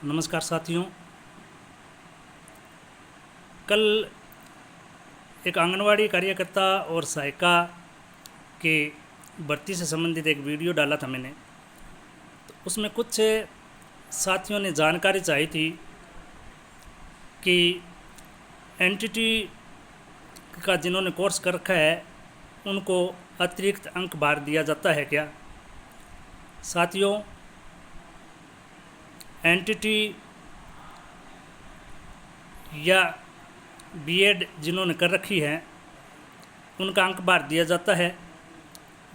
नमस्कार साथियों। कल एक आंगनवाड़ी कार्यकर्ता और सहायिका के भर्ती से संबंधित एक वीडियो डाला था मैंने। तो उसमें कुछ साथियों ने जानकारी चाही थी कि एनटीटी का जिन्होंने कोर्स कर रखा है उनको अतिरिक्त अंक भार दिया जाता है क्या। साथियों, एनटीटी या बीएड जिन्होंने कर रखी है उनका अंक भार दिया जाता है,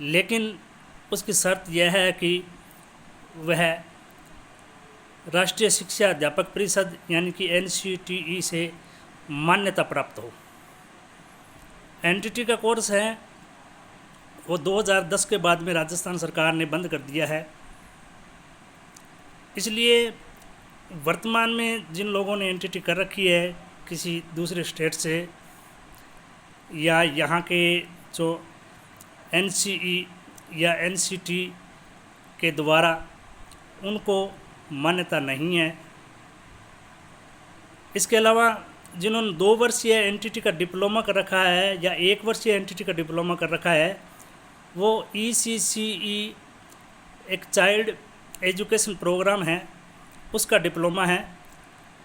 लेकिन उसकी शर्त यह है कि वह राष्ट्रीय शिक्षा अध्यापक परिषद यानी कि एनसीटीई से मान्यता प्राप्त हो। एनटीटी का कोर्स है वो 2010 के बाद में राजस्थान सरकार ने बंद कर दिया है। इसलिए वर्तमान में जिन लोगों ने एनटीटी कर रखी है किसी दूसरे स्टेट से या यहाँ के जो एनसीई या एनसीटी के द्वारा, उनको मान्यता नहीं है। इसके अलावा जिन्होंने 2 वर्षीय एनटीटी का डिप्लोमा कर रखा है या 1 वर्षीय एनटीटी का डिप्लोमा कर रखा है, वो ईसीसीई एक चाइल्ड एजुकेशन प्रोग्राम है, उसका डिप्लोमा है,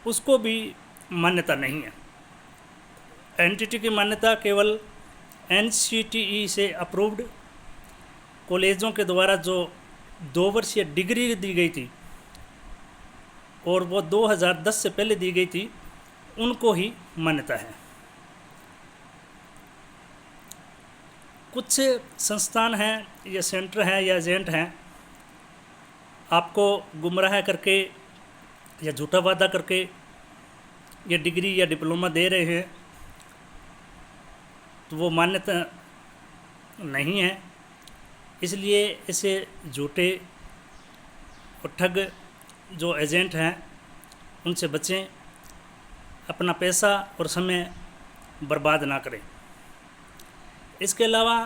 उसको भी मान्यता नहीं है। एनटीटी की मान्यता केवल एनसीटीई से अप्रूव्ड कॉलेजों के द्वारा जो 2 वर्षीय डिग्री दी गई थी और वो 2010 से पहले दी गई थी, उनको ही मान्यता है। कुछ संस्थान हैं या सेंटर हैं या एजेंट हैं, आपको गुमराह करके या झूठा वादा करके ये डिग्री या डिप्लोमा दे रहे हैं, तो वो मान्यता नहीं है। इसलिए ऐसे झूठे और ठग जो एजेंट हैं उनसे बचें, अपना पैसा और समय बर्बाद ना करें। इसके अलावा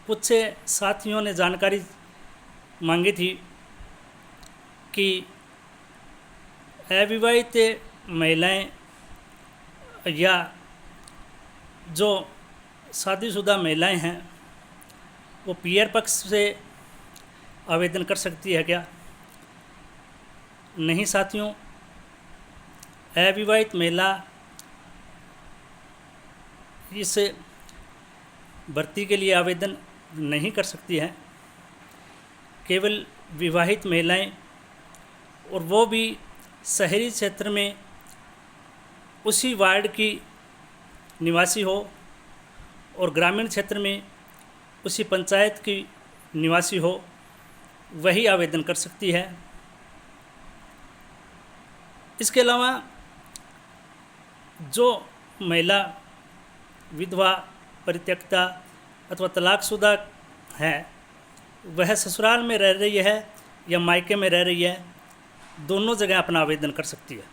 कुछ साथियों ने जानकारी मांगी थी कि अविवाहित महिलाएं या जो शादीशुदा महिलाएं हैं वो पीयर पक्ष से आवेदन कर सकती है क्या। नहीं साथियों, अविवाहित महिला इस भर्ती के लिए आवेदन नहीं कर सकती है। केवल विवाहित महिलाएं, और वो भी शहरी क्षेत्र में उसी वार्ड की निवासी हो और ग्रामीण क्षेत्र में उसी पंचायत की निवासी हो, वही आवेदन कर सकती है। इसके अलावा जो महिला विधवा, परित्यक्ता अथवा तलाकशुदा है, वह ससुराल में रह रही है या मायके में रह रही है, दोनों जगह अपना आवेदन कर सकती है।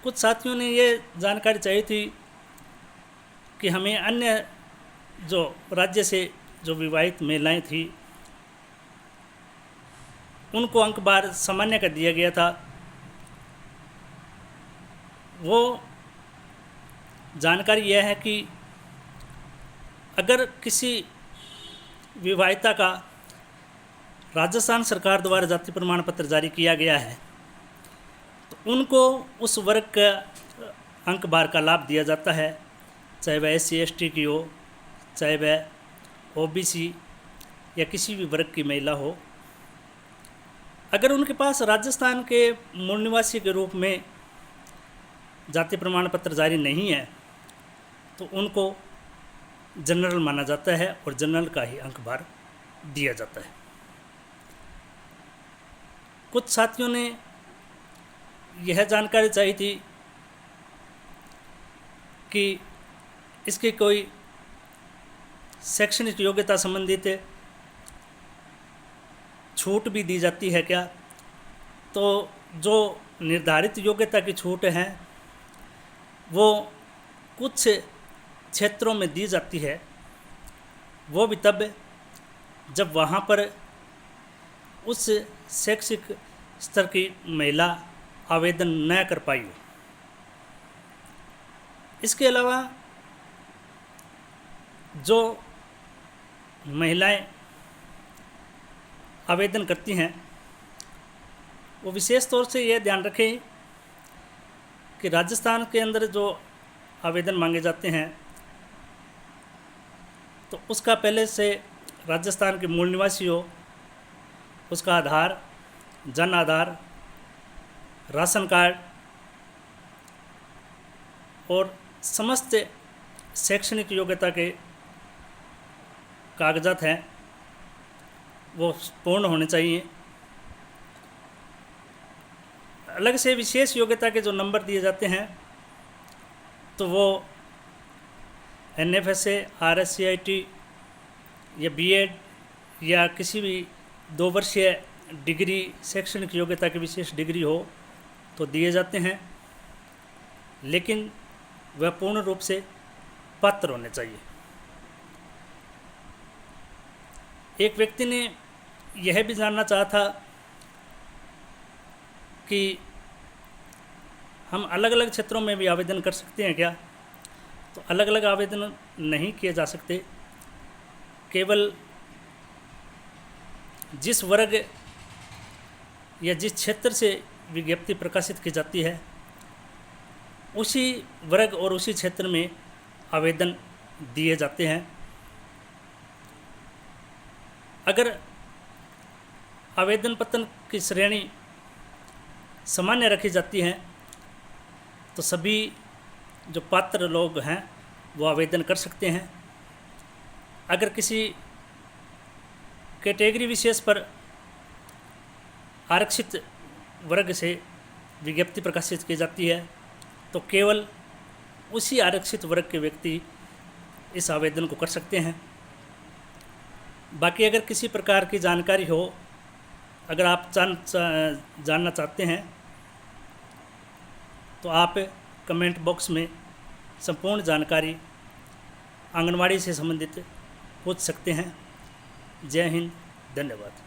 कुछ साथियों ने ये जानकारी चाहिए थी कि हमें अन्य जो राज्य से जो विवाहित महिलाएं थी उनको अंक भार सामान्य कर दिया गया था। वो जानकारी यह है कि अगर किसी विवाहिता का राजस्थान सरकार द्वारा जाति प्रमाण पत्र जारी किया गया है तो उनको उस वर्ग का अंक भार का लाभ दिया जाता है, चाहे वह SC/ST की हो, चाहे वह OBC या किसी भी वर्ग की महिला हो। अगर उनके पास राजस्थान के मूल निवासी के रूप में जाति प्रमाण पत्र जारी नहीं है तो उनको जनरल माना जाता है और जनरल का ही अंक भार दिया जाता है। कुछ साथियों ने यह जानकारी चाहिए थी कि इसकी कोई शैक्षणिक योग्यता संबंधित छूट भी दी जाती है क्या। तो जो निर्धारित योग्यता की छूट है वो कुछ क्षेत्रों में दी जाती है, वो भी तब जब वहाँ पर उस शैक्षिक स्तर की महिला आवेदन न कर पाई हो। इसके अलावा जो महिलाएं आवेदन करती हैं वो विशेष तौर से यह ध्यान रखें कि राजस्थान के अंदर जो आवेदन मांगे जाते हैं तो उसका पहले से राजस्थान के मूल निवासी हो, उसका आधार, जन आधार, राशन कार्ड और समस्त शैक्षणिक योग्यता के कागजात हैं वो पूर्ण होने चाहिए। अलग से विशेष योग्यता के जो नंबर दिए जाते हैं तो वो NFSA, RSCIT या B.Ed या किसी भी 2 वर्षीय डिग्री, शैक्षणिक योग्यता की विशेष डिग्री हो तो दिए जाते हैं, लेकिन वह पूर्ण रूप से पात्र होने चाहिए। एक व्यक्ति ने यह भी जानना चाहा था कि हम अलग अलग क्षेत्रों में भी आवेदन कर सकते हैं क्या? तो अलग अलग आवेदन नहीं किए जा सकते। केवल जिस वर्ग या जिस क्षेत्र से विज्ञप्ति प्रकाशित की जाती है उसी वर्ग और उसी क्षेत्र में आवेदन दिए जाते हैं। अगर आवेदन पत्र की श्रेणी सामान्य रखी जाती है तो सभी जो पात्र लोग हैं वो आवेदन कर सकते हैं। अगर किसी कैटेगरी विशेष पर आरक्षित वर्ग से विज्ञप्ति प्रकाशित की जाती है तो केवल उसी आरक्षित वर्ग के व्यक्ति इस आवेदन को कर सकते हैं। बाकी अगर किसी प्रकार की जानकारी हो, अगर आप जानना चाहते हैं तो आप कमेंट बॉक्स में संपूर्ण जानकारी आंगनवाड़ी से संबंधित पूछ सकते हैं। जय हिंद, धन्यवाद।